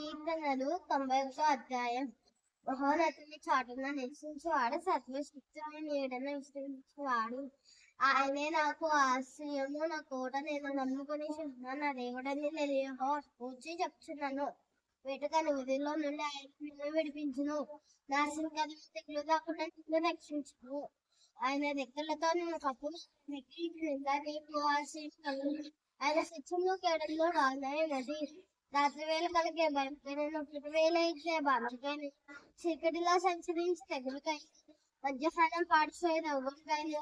కీర్తనలు 91 అధ్యాయం. మహోన్నతుని చాటున నివసించువాడు, సర్వశక్తుని నీడను విశ్రమించువాడు. ఆయనే నాకు ఆశ్రయము, నా కోట, నేను నమ్ముకుని నా దేవుడని నేను యెహోవా గూర్చి చెప్తున్నాను. వేటగాని ఉదయంలో నుండి ఆయన నిన్ను విడిపించును, నాశనకరమైన తెగులు రాకుండా నిన్ను రక్షించును. ఆయన రెక్కలతో నిన్ను కప్పును, నీకు ఆశ్రయం కలుగును. ఆయన శిక్షలో కేడల్లో రానది. రాత్రి వేళ కలిగే భయంకరమైన వేళ ఇచ్చే బాధకైనా, చీకటిలో సంచరించి తెగులుకైనా, మధ్యస్థానం పాడిపోయే దొంగలకైనా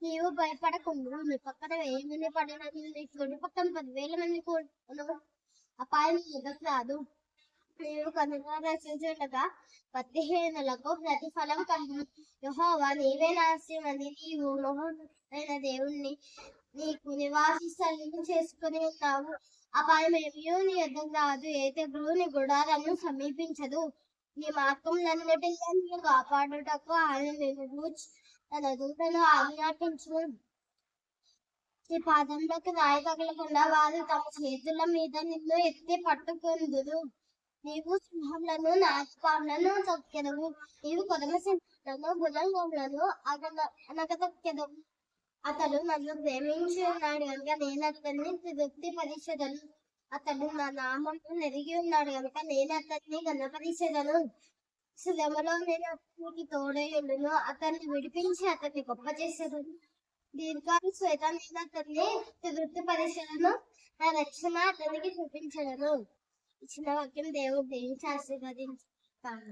నీవు భయపడకుండా. నీ పక్కన 1000 మంది పడినట్లు నీ కుడి పక్కన 10,000 మంది కూడా అపాయం ఎదురు రాదు. నీవు కనుక రచించుండగా భక్తిహీనులకు ప్రతిఫలం కలుగును. యెహోవా నీవే నా ఆశ్రయమని నీవు మహోన్నతుడైన దేవుణ్ణి నీకు నివాస స్థలం చేసుకుని ఉన్నావు. అపాయం ఏమీ నీ ఎదురు రాదు, ఏ తెగులు నీ గుడారము సమీపించదు. నీ మార్గములన్నిటిలో నిన్ను కాపాడుటకు ఆయన నిన్ను గూర్చి తన దూతను ఆజ్ఞాపించును. నీ పాదంలోకి రాయి తగలకుండా వారు తమ చేతుల మీద నిన్ను ఎత్తి పట్టుకొందురు. నీవు సింహములను, నాగపాములను తొక్కెదవు. నీవు కొదమ సింహాలను, భుజంగములను అనగతొక్కెదవు. అతడు నన్ను ప్రేమించి ఉన్నాడు కనుక నేను అతన్ని తృప్తిపరిచెదను. అతడు నా నామమును ఎరిగి ఉన్నాడు కనుక నేను అతన్ని ఘనపరిచెదను. శ్రమలో నేను అతనికి తోడై ఉండును, అతన్ని విడిపించి అతన్ని గొప్ప చేసేదను. దీర్ఘాయు శ్వేత నేను అతన్ని తృప్తిపరిచెదను, నా రక్షణ అతనికి చూపించెదను. ఇచ్చిన వాక్యం దేవుడు దీవించి ఆశీర్వదించుతాడు.